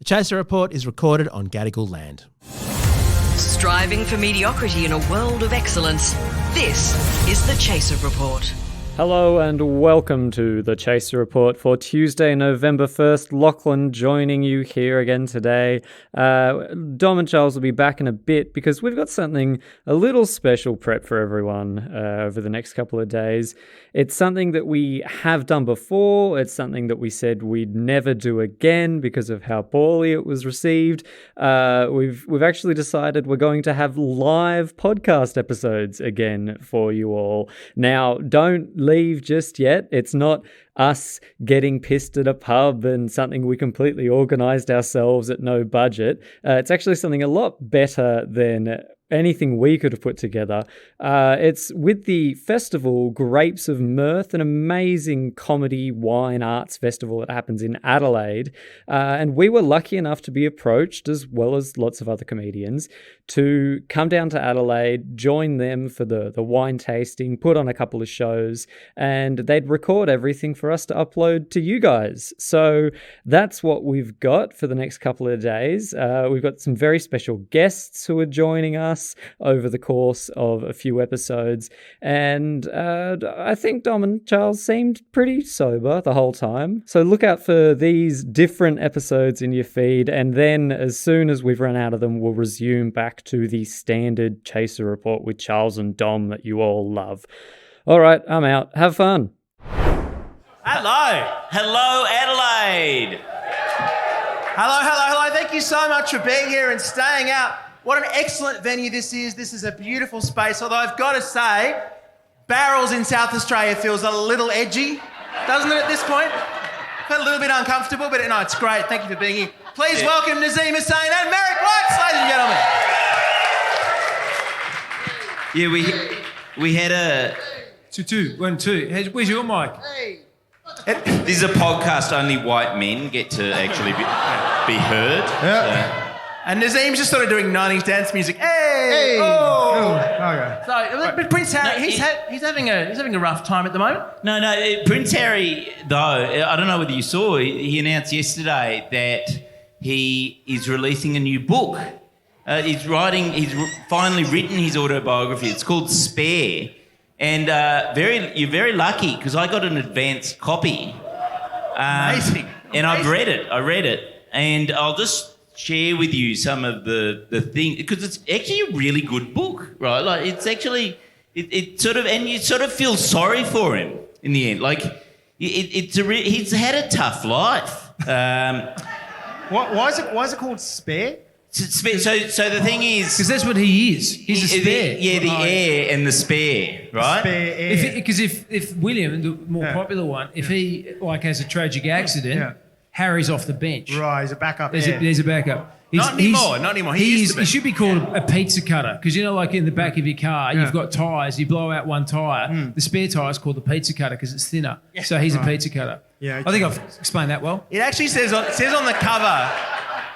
The Chaser Report is recorded on Gadigal land. Striving for mediocrity in a world of excellence. This is the Chaser Report. Hello and welcome to the Chaser Report for Tuesday, November 1st. Lachlan joining you here again today. Dom and Charles will be back in a bit because we've got something a little special prep for everyone over the next couple of days. It's something that we have done before. It's something that we said we'd never do again because of how poorly it was received. We've actually decided we're going to have live podcast episodes again for you all. Now, don't leave just yet. It's not us getting pissed at a pub and something we completely organised ourselves at no budget. It's actually something a lot better than anything we could have put together. It's with the festival Grapes of Mirth, an amazing comedy wine arts festival that happens in Adelaide. And we were lucky enough to be approached, as well as lots of other comedians, to come down to Adelaide, join them for the wine tasting, put on a couple of shows, and they'd record everything for us to upload to you guys. So that's what we've got for the next couple of days. We've got some very special guests who are joining us over the course of a few episodes, and I think Dom and Charles seemed pretty sober the whole time. So look out for these different episodes in your feed, and then as soon as we've run out of them, we'll resume back to the standard Chaser Report with Charles and Dom that you all love. All right, I'm out. Have fun. Hello, Adelaide. Hello. Thank you so much for being here and staying out. What an excellent venue this is. This is a beautiful space. Although I've got to say, Barrels in South Australia feels a little edgy, doesn't it, at this point? I feel a little bit uncomfortable, but no, it's great. Thank you for being here. Please welcome Nazeem Hussain and Merrick, ladies and gentlemen. Yeah, we had a... 2, 1, 2. Hey, where's your mic? This is a podcast only white men get to actually be heard. Yeah. And Nazeem's just sort of doing 90s dance music. Hey! Oh! Okay. So, but Prince Harry, he's having a rough time at the moment. No, Prince Harry, though, I don't know whether you saw, he announced yesterday that he is releasing a new book. He's finally written his autobiography. It's called Spare. And you're very lucky because I got an advance copy. Amazing. And I've read it. And I'll just share with you some of the things, because it's actually a really good book, right? Like it's actually, it sort of, and you sort of feel sorry for him in the end. Like he's had a tough life. Why is it called Spare? So the thing is... Because that's what he is. He's a spare. The heir and the spare, right? Spare heir. Because if William, the more popular one, if he has a tragic accident, Harry's off the bench. Right, he's a backup. There's a backup. Not anymore. He should be called a pizza cutter because, like in the back of your car, you've got tyres, you blow out one tyre. The spare tyre is called the pizza cutter because it's thinner. Yeah. So he's a pizza cutter. Yeah, I think I've explained that well. It actually says on the cover,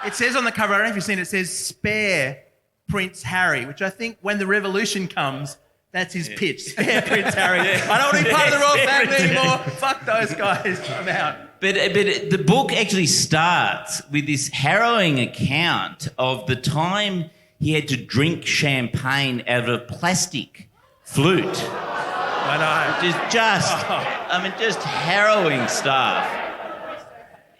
I don't know if you've seen it, says Spare Prince Harry, which I think when the revolution comes, that's his pitch. Spare Prince Harry. I don't want to be part of the royal family anymore. Fuck those guys. I'm out. But the book actually starts with this harrowing account of the time he had to drink champagne out of a plastic flute. I know. Just harrowing stuff.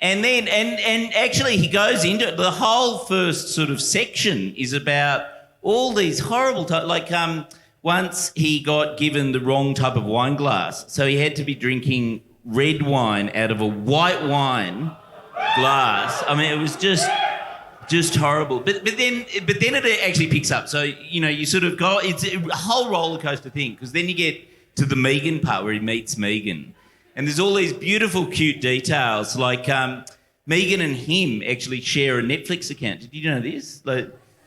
And then, and actually he goes into it. The whole first sort of section is about all these horrible once he got given the wrong type of wine glass. So he had to be drinking red wine out of a white wine glass. I mean, it was just horrible. But then it actually picks up. So, you sort of go, it's a whole roller coaster thing, because then you get to the Megan part where he meets Megan. And there's all these beautiful, cute details, like Megan and him actually share a Netflix account. Did you know this?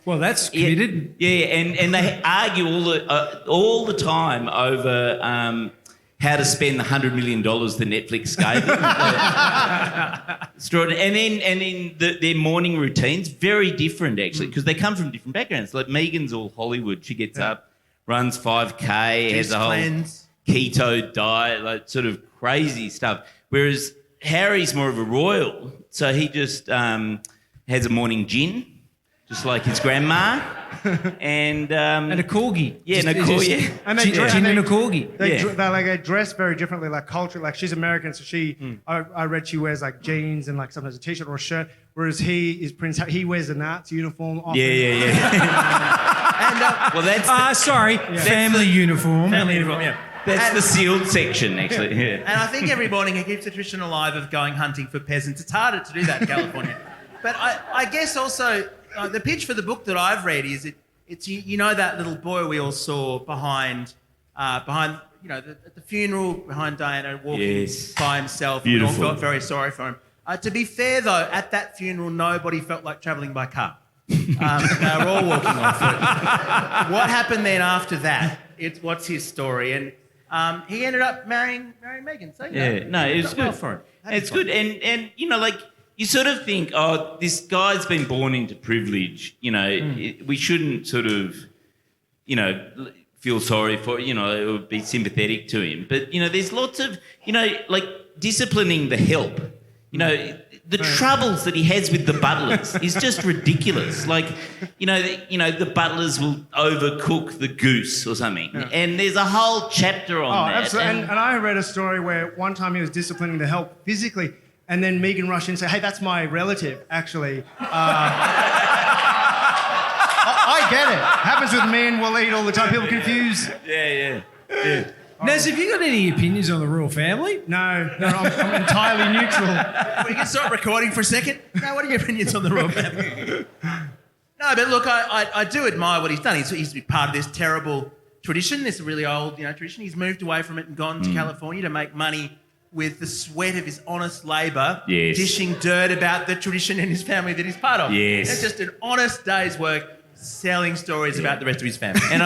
Well, that's committed. Yeah, and they argue all the time over how to spend the $100 million the Netflix gave them. And then their morning routines, very different actually, because they come from different backgrounds. Like Megan's all Hollywood. She gets up, runs 5K, has a whole keto diet, like sort of crazy stuff. Whereas Harry's more of a royal, so he just has a morning gin, just like his grandma, and a corgi. Yeah, and a corgi. Yeah. And they Gin and a corgi. They dress very differently, like culturally. Like she's American, so I read she wears like jeans and like sometimes a t-shirt or a shirt, whereas he wears a Nazi uniform. Often. Yeah. Well, that's family uniform. Family uniform, yeah. That's the sealed section, actually. Yeah. And I think every morning he keeps the tradition alive of going hunting for peasants. It's harder to do that in California. But I guess also the pitch for the book that I've read is it's you know that little boy we all saw behind at the funeral behind Diana walking by himself. Beautiful. And we all felt very sorry for him. To be fair though, at that funeral nobody felt like travelling by car. They were all walking on foot. What happened then after that? What's his story? And he ended up marrying Megan. So it was good well for him. It's good, and you sort of think, oh, this guy's been born into privilege. We shouldn't sort of, feel sorry for, or be sympathetic to him. But there's lots of, disciplining the help. The troubles that he has with the butlers is just ridiculous. Like, the butlers will overcook the goose or something. Yeah. And there's a whole chapter on that. Absolutely. And I read a story where one time he was disciplining the help physically, and then Megan rushed in and said, hey, that's my relative, actually. I get it. Happens with men, we'll eat all the time. People confuse. Yeah. Naz, have you got any opinions on the royal family? No, I'm entirely neutral. We can stop recording for a second. No, what are your opinions on the royal family? No, but look, I do admire what he's done. He's part of this terrible tradition, this really old tradition. He's moved away from it and gone to California to make money with the sweat of his honest labour, dishing dirt about the tradition in his family that he's part of. Yes. It's just an honest day's work selling stories about the rest of his family. And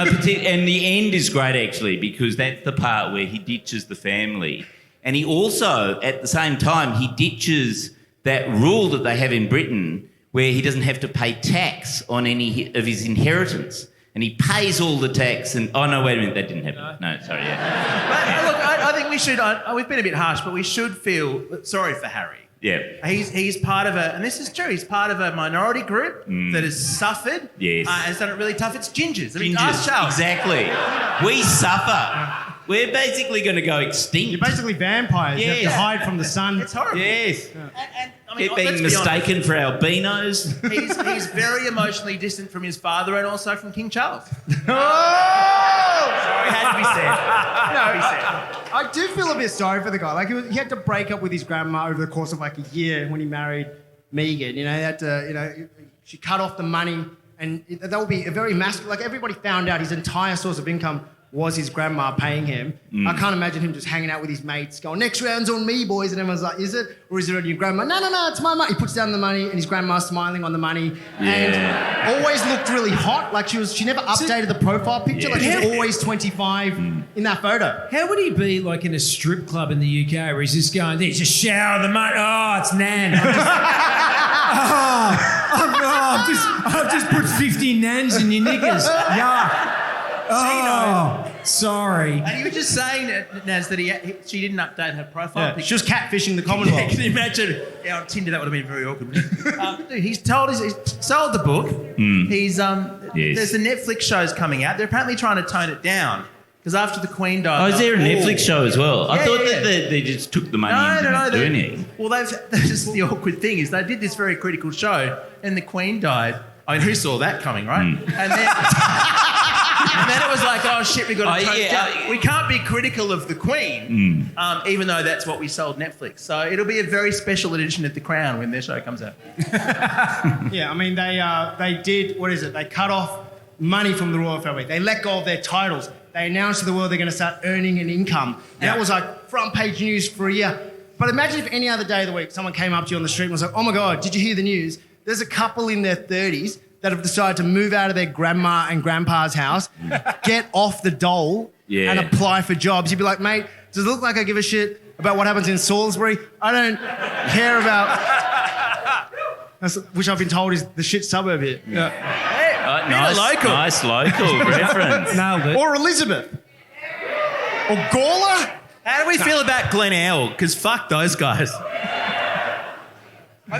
the end is great, actually, because that's the part where he ditches the family. And he also, at the same time, he ditches that rule that they have in Britain where he doesn't have to pay tax on any of his inheritance. And he pays all the tax and... Oh, no, wait a minute, that didn't happen. No, sorry, yeah. But, look, I think we should... we've been a bit harsh, but we should feel sorry for Harry. Yeah. He's part of and this is true, he's part of a minority group that has suffered. Yes. Has done it really tough. It's gingers. Gingers, exactly. We suffer. We're basically going to go extinct. You're basically vampires. Yes. You have to hide from the sun. It's horrible. Yes. And Keep being mistaken for albinos. He's very emotionally distant from his father and also from King Charles. Oh! It had to be said. I do feel a bit sorry for the guy. Like he had to break up with his grandma over the course of like a year when he married Megan. He had to, she cut off the money, and that would be a very masculine. Like everybody found out his entire source of income was his grandma paying him. I can't imagine him just hanging out with his mates going, next round's on me, boys. And everyone's like, is it? Or is it on your grandma? No, it's my money. He puts down the money and his grandma's smiling on the money. And always looked really hot. Like she never updated the profile picture. Like she was always 25 in that photo. How would he be like in a strip club in the UK where he's just going, there's a shower, the money, oh, it's Nan. I've just put 50 Nans in your knickers. Yeah. Oh, sorry. And you were just saying, Naz, that she didn't update her profile picture. She was catfishing the Commonwealth. Can you imagine? Yeah, on Tinder that would have been very awkward. Dude, he's sold the book. He's there's the Netflix shows coming out. They're apparently trying to tone it down because after the Queen died. Oh, is there a Netflix show as well? I thought that they just took the money and didn't do anything. Well, that's just the awkward thing is they did this very critical show and the Queen died. I mean, who saw that coming, right? And then... And then it was like, oh shit, we got to we can't be critical of the Queen, even though that's what we sold Netflix. So it'll be a very special edition at the Crown when their show comes out. Yeah, I mean they did they cut off money from the royal family. They let go of their titles. They announced to the world they're going to start earning an income, and that was like front page news for a year. But imagine if any other day of the week someone came up to you on the street and was like, oh my God, did you hear the news? There's a couple in their 30s that have decided to move out of their grandma and grandpa's house, get off the dole and apply for jobs. You'd be like, mate, does it look like I give a shit about what happens in Salisbury? I don't care about... which I've been told is the shit suburb here. Yeah. Hey, nice local reference. Nailed it. Or Elizabeth. Or Gawler. How do we feel about Glen Elg? Because fuck those guys.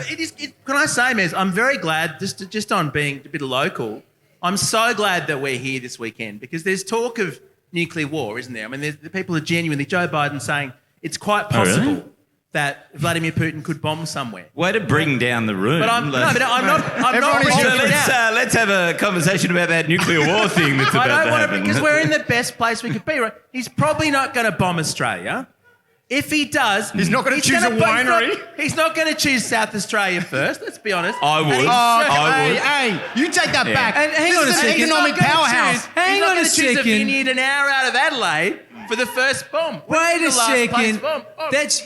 Can I say, Mez, I'm very glad, just on being a bit local, I'm so glad that we're here this weekend because there's talk of nuclear war, isn't there? I mean, the people are genuinely, Joe Biden saying it's quite possible that Vladimir Putin could bomb somewhere. Way to bring down the room. But I'm not bringing it down. Let's have a conversation about that nuclear war thing that's about to happen. Because we're in the best place we could be, right? He's probably not going to bomb Australia. If he does... He's not going to choose a winery. He's not going to choose South Australia first, let's be honest. I would. Hey, you take that back. And hang on a second. Economic powerhouse. Hang on a He's not going to choose a second. vineyard an hour out of Adelaide for the first bomb. Wait a The last place second. bomb.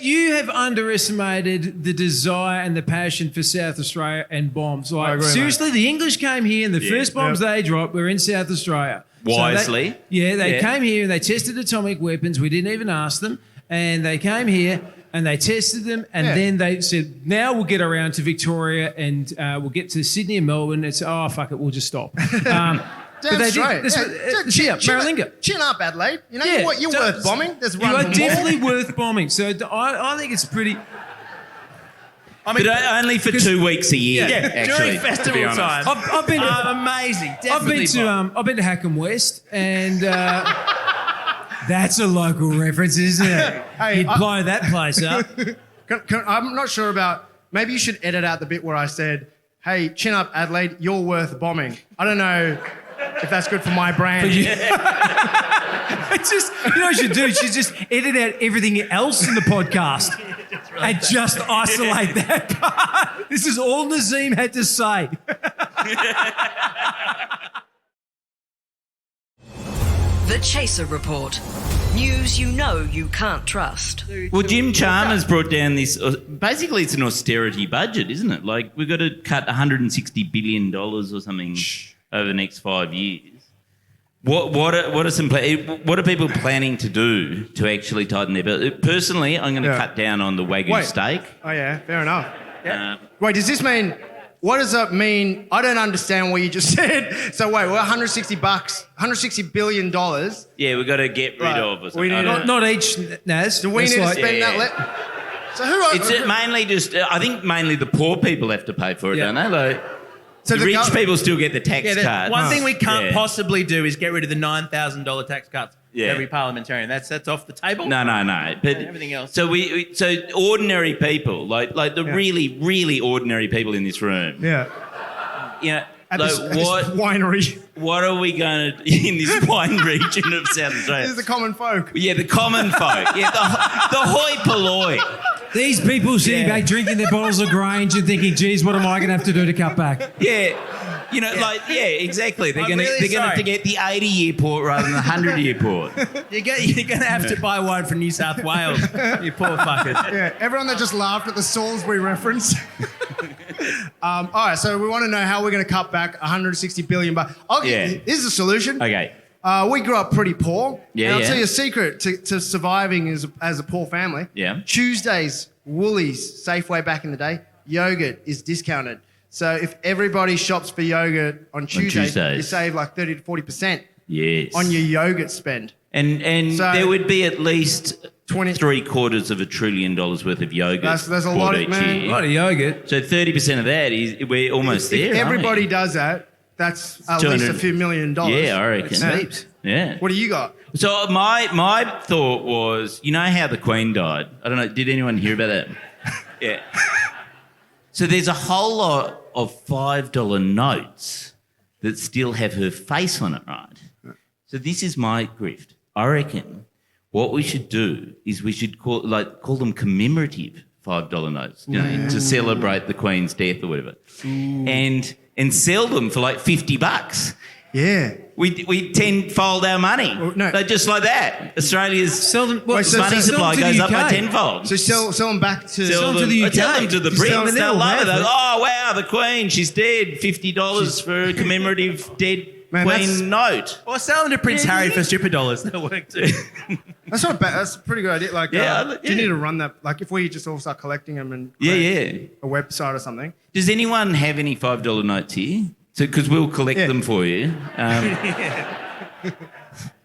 You have underestimated the desire and the passion for South Australia and bombs. Like seriously, the English came here and the first bombs they dropped were in South Australia. Wisely. They came here and they tested atomic weapons. We didn't even ask them. And they came here and they tested them, and then they said, now we'll get around to Victoria and we'll get to Sydney and Melbourne. It's, fuck it, we'll just stop. Damn straight. Maralinga. Chin up, Adelaide. You know what? You're worth bombing. There's You are definitely worth bombing. So I think it's pretty... But only for 2 weeks a year. Actually, during festival time. I've been amazing. I've been to Hackham West, and that's a local reference, isn't it? You'd blow that place up. I'm not sure about... Maybe you should edit out the bit where I said, hey, chin up, Adelaide, you're worth bombing. I don't know if that's good for my brand. It's just, you know what you should do? You should just edit out everything else in the podcast and just isolate that part. This is all Nazeem had to say. The Chaser Report. News you know you can't trust. Well, Jim Chalmers brought down this... basically, it's an austerity budget, isn't it? Like, we've got to cut $160 billion or something over the next 5 years. What are some... what are people planning to do to actually tighten their belt? Personally, I'm going to cut down on the Wagyu steak. Oh, yeah, fair enough. Wait, does this mean... What does that mean? I don't understand what you just said. So wait, we're $160 billion. Yeah, we've got to get rid of or something. We need Not each, Naz. Do we need to spend that? So who? It's mainly just... I think mainly the poor people have to pay for it, don't they? Like, so the rich people still get the tax cut. One thing we can't possibly do is get rid of the $9,000 tax cuts for every parliamentarian. That's off the table. No. But everything else. So so ordinary people, like the really, really ordinary people in this room. Yeah. You know, At like this what winery? What are we going to in this wine region of South Australia? This is the common folk. Yeah, the common folk. Yeah, the hoi polloi. These people sitting back drinking their bottles of Grange and thinking, geez, what am I going to have to do to cut back? Yeah. You know, exactly. They're going to have to get the 80-year port rather than the 100-year port. You're going to have to buy one from New South Wales, you poor fuckers. Yeah, everyone that just laughed at the Salisbury reference. All right, so we want to know how we're going to cut back $160 billion. Here's the solution. Okay. We grew up pretty poor. Yeah, and I'll tell you a secret to surviving as a poor family. Yeah. Tuesdays, Woolies, Safeway back in the day, yogurt is discounted. So if everybody shops for yogurt on Tuesdays, you save like 30 to 40% on your yogurt spend. And so there would be at least $750 billion worth of yogurt. That's a lot, each man. year. A lot of yogurt. So 30% of that is we're almost there. If everybody does that, that's at least a few $1 million. Yeah, I reckon. It's heaps. Yeah. What do you got? So my thought was, you know how the Queen died? I don't know. Did anyone hear about that? Yeah. So there's a whole lot of $5 notes that still have her face on it, right? So this is my grift. I reckon what we should do is we should call them commemorative $5 notes, you know, to celebrate the Queen's death or whatever, and sell them for like $50. Yeah. We tenfold our money. Well, no. They're just like that. Australia's money so supply goes up by tenfold. So sell them back to... Sell them to the UK. Tell them to the Brits. They'll love it. They'll Oh, wow, the Queen, she's dead. $50 for a commemorative dead Queen note. Or sell them to Prince Harry for stripper dollars. That'll work too. That's not bad. That's a pretty good idea. Like, Yeah, do you need to run that? Like, if we just all start collecting them and Yeah. create a website or something. Does anyone have any $5 notes here? So, because we'll collect them for you.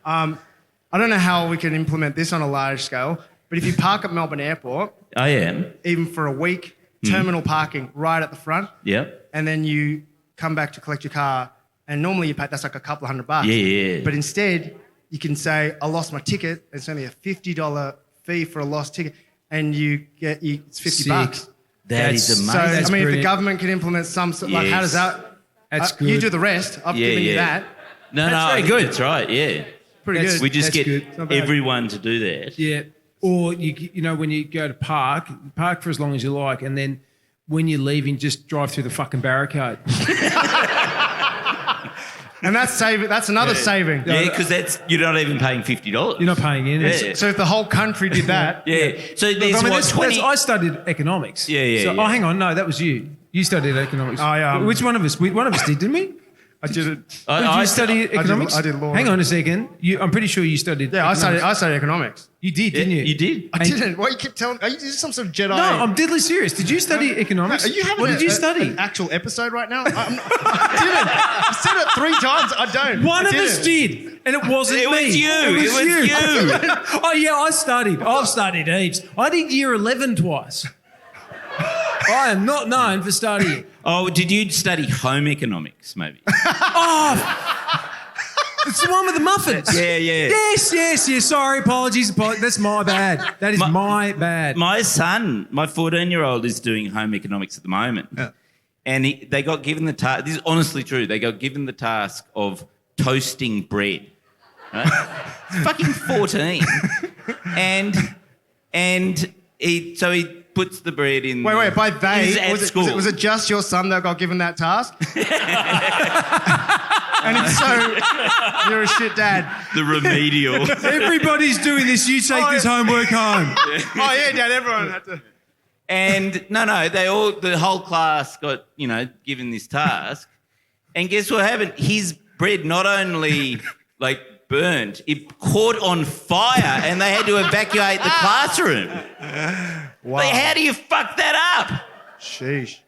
I don't know how we can implement this on a large scale, but if you park at Melbourne Airport, I am. even for a week, terminal parking right at the front. Yep. And then you come back to collect your car, and normally you pay, that's like a couple of $100. Yeah. But instead, you can say, I lost my ticket. It's only a $50 fee for a lost ticket, and it's $50. That is amazing. So, I mean, if the brilliant. government can implement some, like, how does that? That's good. You do the rest. I've given you that. No, very good. That's right, yeah. Pretty good. We just That's get good. Not bad. everyone to do that. Yeah. Or, when you go to park for as long as you like, and then when you're leaving, just drive through the fucking barricade. And that's saving. That's another saving. Yeah, because you're not even paying $50. You're not paying in. Yeah. So if the whole country did that, Yeah. So there's that's- 20. I studied economics. Yeah. Oh, hang on. No, that was you. You studied economics. Oh, yeah. Which one of us? One of us did, didn't we? I did it. Did you study economics? I did law. Hang on a second. I'm pretty sure you studied. Yeah, I economics. studied economics. You did, didn't you? You did. I didn't. What you keep telling? Are you some sort of Jedi? No, I'm deadly serious. Did you study economics? Are you having what did you an study? actual episode right now? I didn't. I've said it 3 times. I don't. One I of us didn't. did, and it wasn't It me. was you. It was you. Oh yeah, I studied. I've studied heaps. I did year 11 twice. I am not known for studying. Oh, did you study home economics, maybe? It's the one with the muffins. Yeah. Yes. Sorry, apologies. That's my bad. That is my bad. My son, my 14-year-old, is doing home economics at the moment. Yeah. And they got given the task, this is honestly true, they got given the task of toasting bread. Right? He's fucking 14. and he puts the bread in. Wait. By they, He's at school. was it just your son that got given that task? And if so, you're a shit dad. The remedial. Everybody's doing this. You take this homework home. Oh yeah, Dad. Everyone had to. And the whole class got, given this task. And guess what happened? His bread not only burnt, it caught on fire and they had to evacuate the classroom. Wow. How do you fuck that up? Sheesh.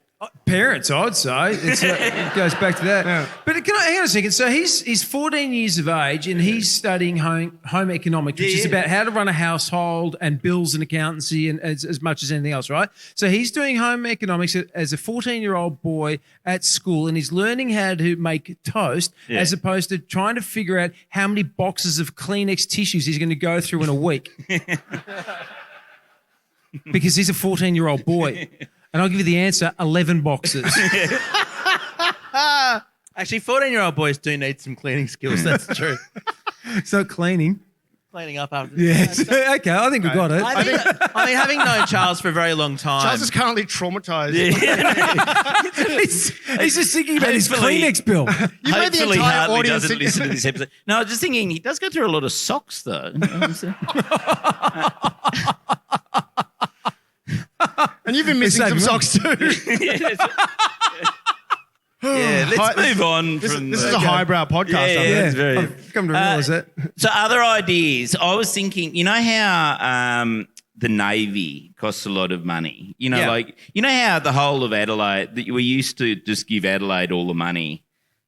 Parents, I'd say. It goes back to that. Yeah. But hang on a second. So he's 14 years of age and he's studying home economics, which is about how to run a household and bills and accountancy and as much as anything else, right? So he's doing home economics as a 14-year-old boy at school, and he's learning how to make toast as opposed to trying to figure out how many boxes of Kleenex tissues he's going to go through in a week. Because he's a 14-year-old boy. And I'll give you the answer, 11 boxes. Actually, 14-year-old boys do need some cleaning skills. That's true. So cleaning. Cleaning up after. Yes. Okay, I think we got it. I mean, having known Charles for a very long time. Charles is currently traumatized. He's just thinking about his Hopefully- Kleenex bill. You made the Hopefully entire Hartley audience doesn't listen to this episode. No, I was just thinking he does go through a lot of socks, though. And you've been missing some saving socks too. Let's move on This from... is a highbrow podcast. Yeah, I think. yeah. It's very- I've come to realise that. So other ideas, I was thinking, how the Navy costs a lot of money? How the whole of Adelaide, that we used to just give Adelaide all the money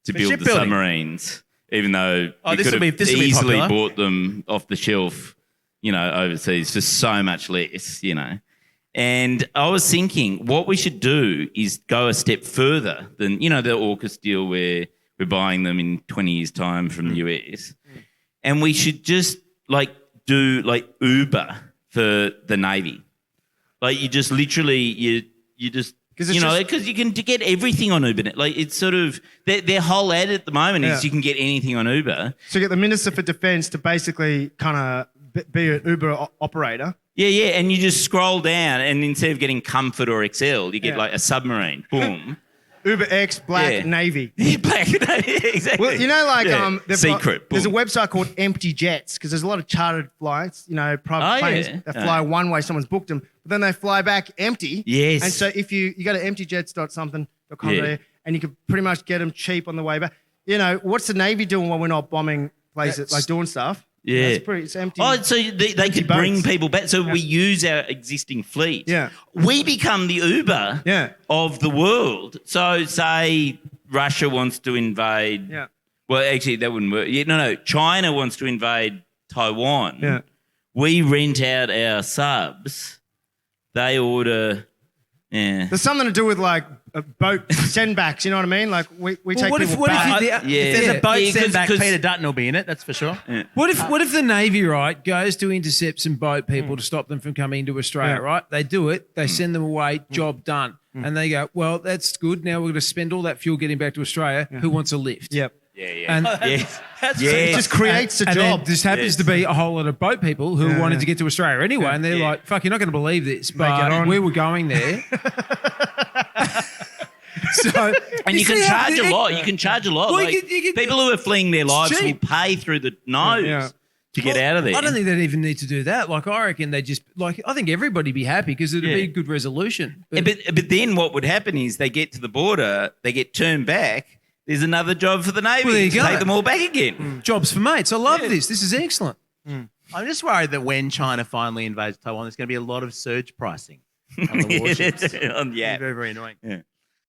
to build the shipbuilding. submarines, even though we this could will have be easily popular. bought them off the shelf, overseas for so much less, And I was thinking what we should do is go a step further than, the AUKUS deal where we're buying them in 20 years' time from the US. And we should just, do, Uber for the Navy. You just literally, you just... Because you can get everything on Uber. It's sort of... Their whole ad at the moment is you can get anything on Uber. So you get the Minister for Defence to basically kind of be an Uber operator. Yeah, and you just scroll down and instead of getting Comfort or Excel, you get a submarine. Boom. Uber X Black Navy. Yeah, Black Navy, exactly. Well, they've Secret. there's a website called Empty Jets because there's a lot of chartered flights, private planes that fly one way, someone's booked them, but then they fly back empty. Yes. And so if you go to emptyjets.something.com and you can pretty much get them cheap on the way back. What's the Navy doing while we're not bombing places, doing stuff? Yeah. It's empty. Oh, so they could bring boats. people back. So we use our existing fleet. Yeah. We become the Uber of the world. So say Russia wants to invade. Yeah. Well, actually, that wouldn't work. Yeah, no. China wants to invade Taiwan. Yeah. We rent out our subs. They order Yeah. There's something to do with like a boat sendbacks. You know what I mean? Like we take what if- people what if back. you- If there's a boat Yeah, sent back, 'cause- Peter Dutton will be in it. That's for sure. What if the Navy, right, goes to intercept some boat people to stop them from coming into Australia, right? They do it. They send them away. Job done. And they go, well, that's good. Now we're going to spend all that fuel getting back to Australia. Who wants a lift? Yep. And, Yes. It Yes. just creates a and job. then this happens to be a whole lot of boat people who wanted to get to Australia anyway. And they're Yeah. like, fuck, you're not going to believe this. it But on. we were going there. So, And you can see how charge a the- lot. You can charge a lot. Well, Like, you can- people who are fleeing their lives will cheap. pay through the nose Yeah. to get out of there. I don't think they'd even need to do that. Like, I reckon they just, like, I think everybody'd be happy because it'd be a good resolution. Yeah, but then what would happen is they get to the border, they get turned back. There's another job for the Navy. Well, there you to go. take them all back again. Jobs for mates. I love this. This is excellent. I'm just worried that when China finally invades Taiwan, there's going to be a lot of surge pricing on the warships. Yeah. Very, very annoying. Yeah.